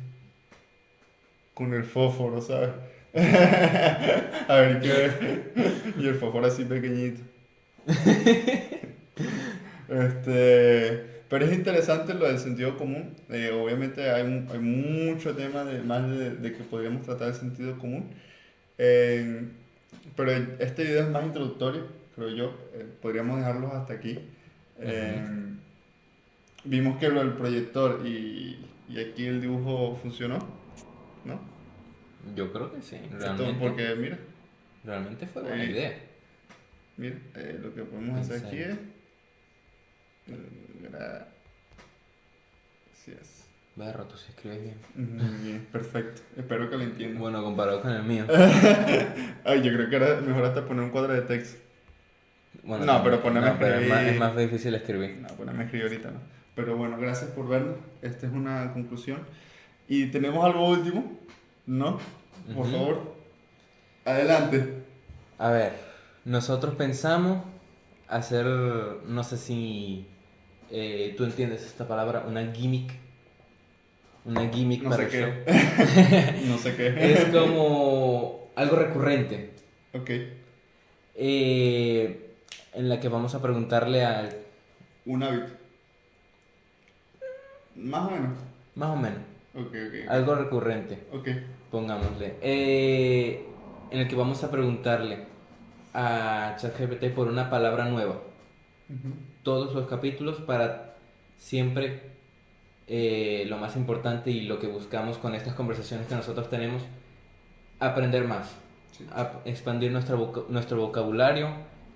con el fósforo, ¿sabes? A ver qué. Y el fósforo así pequeñito. Pero es interesante lo del sentido común. Obviamente hay mucho tema más de que podríamos tratar el sentido común. Eh, pero este video es más introductorio, creo yo. Podríamos dejarlos hasta aquí. Ujú. Eh, Vimos que lo del proyector y aquí el dibujo funcionó, ¿no? Yo creo que sí, Porque mira, realmente fue buena ahí, idea. mira, lo que podemos hacer aquí Pensar. es... Gracias. Berro, tú sí escribes bien. Muy bien, perfecto. Espero que lo entiendan. Bueno, comparado con el mío. Ay, yo creo que era mejor hasta poner un cuadro de texto. Bueno, No, pero también. ponerme a No, pero es más escribir. difícil escribir. No, ponerme a escribir ahorita no. Pero bueno, gracias por vernos. Esta es una conclusión. Y tenemos algo último, ¿no? Por Ujú. favor, adelante. A ver, nosotros pensamos hacer, no sé si tú entiendes esta palabra, una gimmick No para sé el show. qué. No sé Es qué. como algo recurrente, Ok, en la que vamos a preguntarle al, un hábito. Más o menos. más o menos, Ok, ok, algo recurrente, ok. Ok. pongámosle. en el que vamos a preguntarle a ChatGPT por una palabra nueva. Ujú. Todos los capítulos para siempre lo más importante y lo que buscamos con estas conversaciones que nosotros tenemos, aprender más, Sí. expandir nuestro vocabulario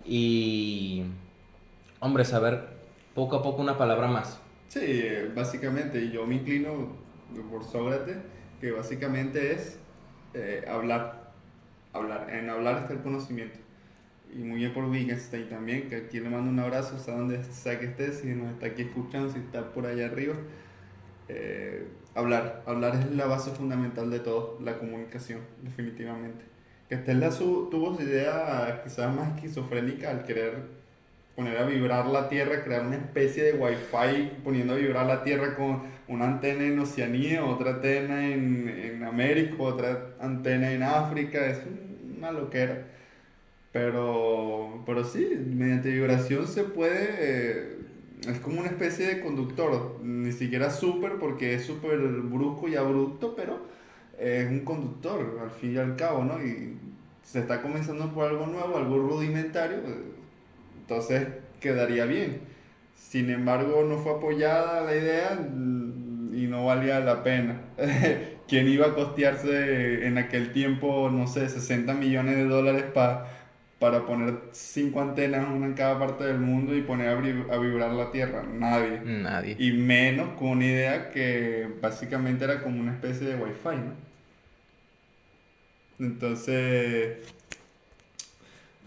y, hombre, saber poco a poco una palabra más. Sí, básicamente, y yo me inclino por Sócrates, que básicamente es hablar, hablar. En hablar está el conocimiento. Y muy bien por Wittgenstein también, que aquí le mando un abrazo, o sea, donde sea que esté, si nos está aquí escuchando, si está por allá arriba. Hablar, hablar es la base fundamental de todo, la comunicación, definitivamente. Que Tesla tuvo su idea quizás más esquizofrénica al querer poner a vibrar la Tierra, crear una especie de wifi poniendo a vibrar la Tierra con una antena en Oceanía, otra antena en América, otra antena en África, es una loquera. Pero sí, mediante vibración se puede, es como una especie de conductor, ni siquiera súper porque es súper brusco y abrupto, pero es un conductor al fin y al cabo, ¿no? Y se está comenzando por algo nuevo, algo rudimentario, entonces quedaría bien. Sin embargo, no fue apoyada la idea y no valía la pena. ¿Quién iba a costearse en aquel tiempo, no sé, 60 millones de dólares para poner 5 antenas, una en cada parte del mundo y poner a vibrar la Tierra? Nadie. Nadie. Y menos con una idea que básicamente era como una especie de wifi, ¿no? Entonces,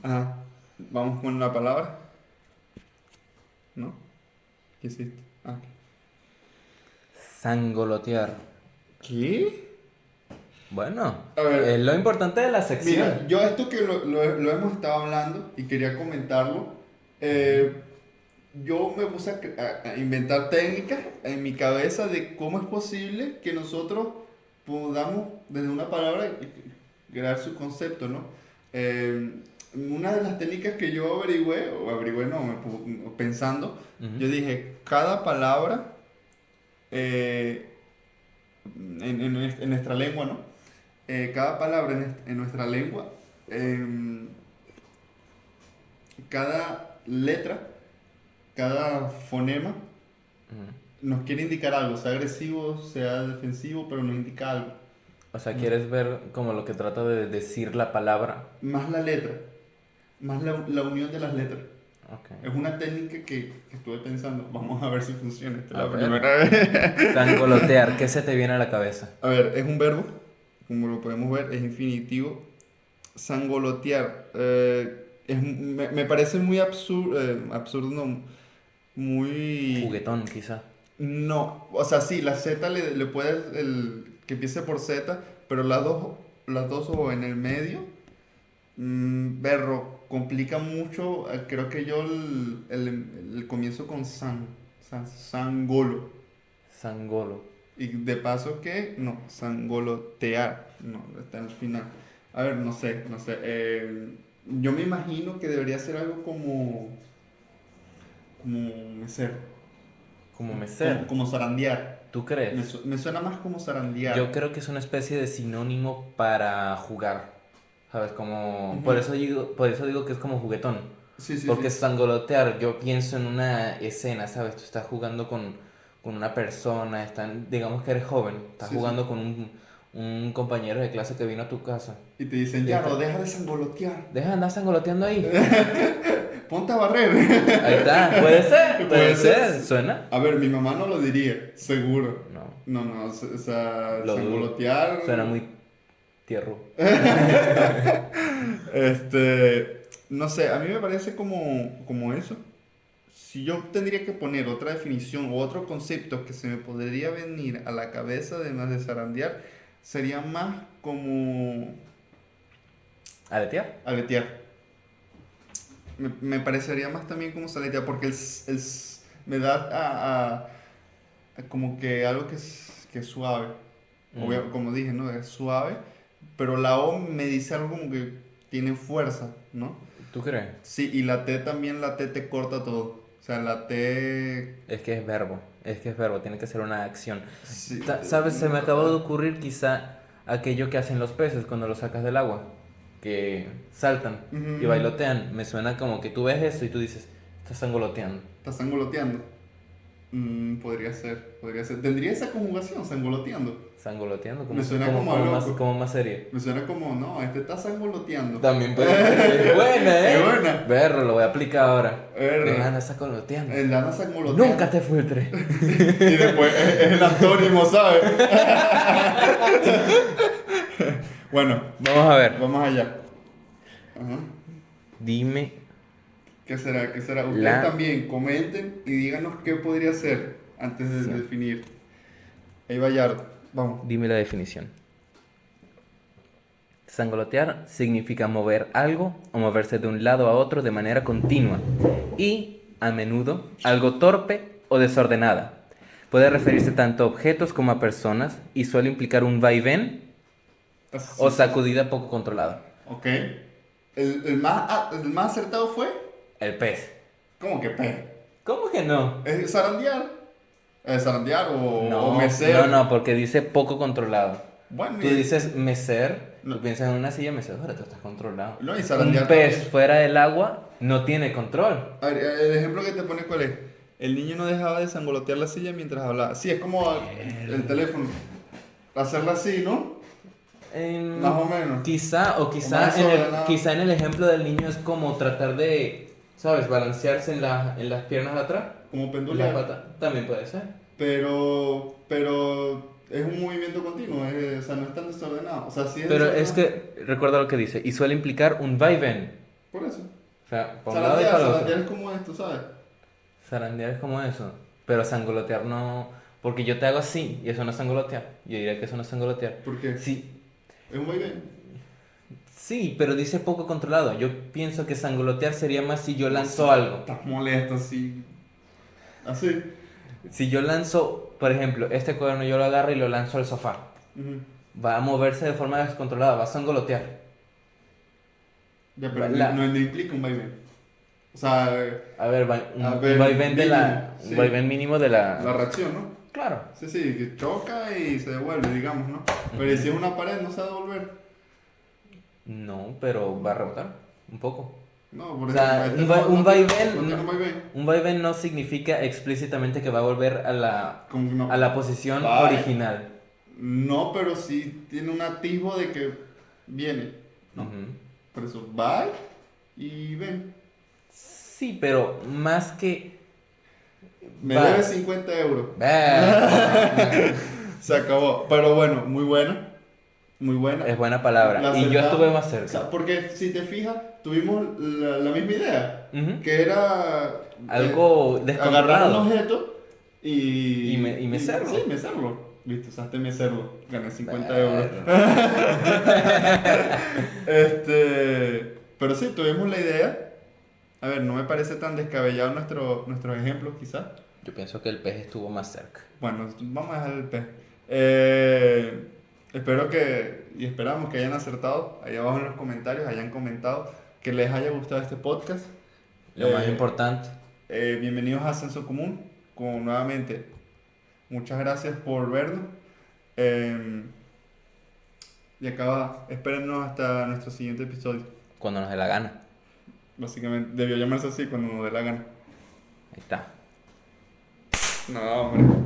ajá, vamos con la palabra, ¿no? ¿Qué hiciste? Ah. Sangolotear. ¿Qué? Bueno, A ver, es lo importante de la sección. mira, yo esto que lo hemos estado hablando y quería comentarlo, eh, yo me puse a inventar técnicas en mi cabeza de cómo es posible que nosotros podamos desde una palabra crear su concepto, ¿no? Eh, una de las técnicas que yo averigüé no, pensando, Ujú. yo dije, cada palabra eh, en nuestra lengua, ¿no? Cada palabra en nuestra lengua, em, cada letra, cada fonema Ujú. nos quiere indicar algo, sea agresivo, sea defensivo, pero nos indica algo. O sea, ¿No? ¿quieres ver como lo que trata de decir la palabra? Más la letra, más la unión de las letras. Ok. Es una técnica que estuve pensando, vamos a ver si funciona, esta es A la ver. primera vez. Sangolotear, ¿qué se te viene a la cabeza? A ver, es un verbo, como lo podemos ver, es infinitivo. Sangolotear, me parece muy absurdo, absurdo no, muy... Juguetón, quizá. No, o sea, sí, la Z le puedes, que empiece por Z, pero las dos o en el medio, berro, complica mucho, creo que yo el comienzo con sangolo, Sangolo. y de paso que, no, sangolotear, no, está al final. A ver, no sé, yo me imagino que debería ser algo como mesero, Como como, mecer. como zarandear. ¿Tú Me, crees? me suena más como Yo zarandear. creo que es una especie de sinónimo para jugar. ¿Sabes? Como... Ujú. Por eso digo que es como juguetón. Sí, sí, Porque sí. sangolotear, yo pienso en una escena, ¿sabes? Tú estás jugando con una persona, digamos que eres joven, estás Sí, sí. jugando con un compañero de clase que vino a tu casa. Y te dicen, Y ya, está, no, deja de sangolotear. deja de andar sangoloteando ahí. Ponte a barrer. Ahí está, puede ser, Puede puede ser. ser. ¿Suena? A ver, mi mamá no lo diría, seguro. No, No, no, o sea, lo dudo. sangolotear. Suena muy tierro. No sé, a mí me parece como eso. Si yo tendría que poner otra definición o otro concepto que se me podría venir a la cabeza además de zarandear, sería más como ¿Aletear? aletear. Me parecería más también como saletear porque me da a como que algo que es suave. Mm, Como dije, ¿no? Es suave, pero la O me dice algo como que tiene fuerza, ¿no? ¿Tú crees? Sí, y la T también, la T te corta todo. O sea, la T... Es que es verbo, tiene que ser una acción. Sí, ¿Sabes? Se me acabó de ocurrir quizá aquello que hacen los peces cuando los sacas del agua. que saltan y bailotean, me suena como que tú ves eso y tú dices, estás sangoloteando. ¿Estás sangoloteando? Podría ser. ¿Tendría esa conjugación, sangoloteando? Sangoloteando, Me suena como a loco. como más serio. Me suena como, no, está sangoloteando. También puede ser. Es buena, ¿eh? Es buena. Berro, lo voy a aplicar ahora. Berro. Anda sangoloteando. El Lana sangoloteando. Nunca te filtres. Y después es el antónimo, ¿sabes? Bueno, Vamos a ver. vamos allá. Ajá. Dime. ¿Qué será? Ustedes también comenten y díganos qué podría ser antes de Sí. definir. Ahí va Yardo. Vamos. Dime la definición. Sangolotear significa mover algo o moverse de un lado a otro de manera continua y, a menudo, algo torpe o desordenada. Puede referirse tanto a objetos como a personas y suele implicar un vaivén o sacudida poco controlada. Ok. ¿El más acertado fue? El pez. ¿Cómo que pez? ¿Cómo que no? ¿Es zarandear? ¿Zarandear o No, mecer? no, porque dice poco controlado. Bueno, Tú dices mecer, No. tú piensas en una silla mecedora, tú estás controlado. No, y Un zarandear pez también. fuera del agua no tiene control. A ver, el ejemplo que te pone, ¿cuál es? El niño no dejaba de sangolotear la silla mientras hablaba. Sí, es como el teléfono. Hacerla así, ¿no? Más o menos. Quizá más desordenado. quizá en el ejemplo del niño es como tratar de, ¿sabes? Balancearse en las piernas de atrás. Como En la pendular. pata. También puede ser. Pero es un movimiento continuo, o sea, no es tan desordenado. O sea, sí es Pero desordenado. es que, recuerda lo que dice, y suele implicar un vaivén. Por eso. O sea, para un lado y para el Zarandear otro. es como esto, ¿sabes? Zarandear es como eso. Pero sangolotear no. Porque yo te hago así y eso no es sangolotear. Yo diría que eso no es sangolotear. ¿Por qué? Sí, Es un vaivén. sí, pero dice poco controlado. Yo pienso que sangolotear sería más si yo lanzo algo. Estás molesto, así. Así. Si yo lanzo, por ejemplo, este cuaderno yo lo agarro y lo lanzo al sofá. Ujú. Va a moverse de forma descontrolada, va a sangolotear. Ya, pero La- no implica un vaivén. O sea, A ver, un ver, vaivén de la. mínimo, sí. Un vaivén mínimo de la la. reacción, ¿no? Claro. Sí, que choca y se devuelve, digamos, ¿no? Pero si es una pared, no se va a devolver. No, pero va a rebotar un poco. No, por O sea, ejemplo, un vaivén. no tiene un vaivén. Un vaivén no significa explícitamente que va a volver Como que no. a la posición Vale. original. No, pero sí tiene un atisbo de que viene. No. Ujú. Por eso, va y ven. Sí, pero más que. Me Va. debes 50 euros. Bah. Se acabó. Pero bueno, muy buena. Muy buena. Es buena palabra. La Y yo acertamos. estuve más O sea, cerca. porque si te fijas, tuvimos la misma idea. Ujú. Que era Algo agarrar un descontrolado. objeto y Y mecerlo. Sí, mecerlo. Listo, usaste mecerlo. Gané 50 Bueno. euros. Pero sí, tuvimos la idea. A ver, no me parece tan descabellado nuestros ejemplos, quizás. Yo pienso que el pez estuvo más cerca. Bueno, vamos a dejar el pez. Espero y esperamos que hayan acertado. Ahí abajo en los comentarios hayan comentado que les haya gustado este podcast. Lo más Eh, importante. Bienvenidos a Senso Común. Como nuevamente, muchas gracias por vernos. Y acaba, espérennos hasta nuestro siguiente episodio. Cuando nos dé la gana. Básicamente, debió llamarse así cuando nos dé la gana. Ahí está. No, hombre.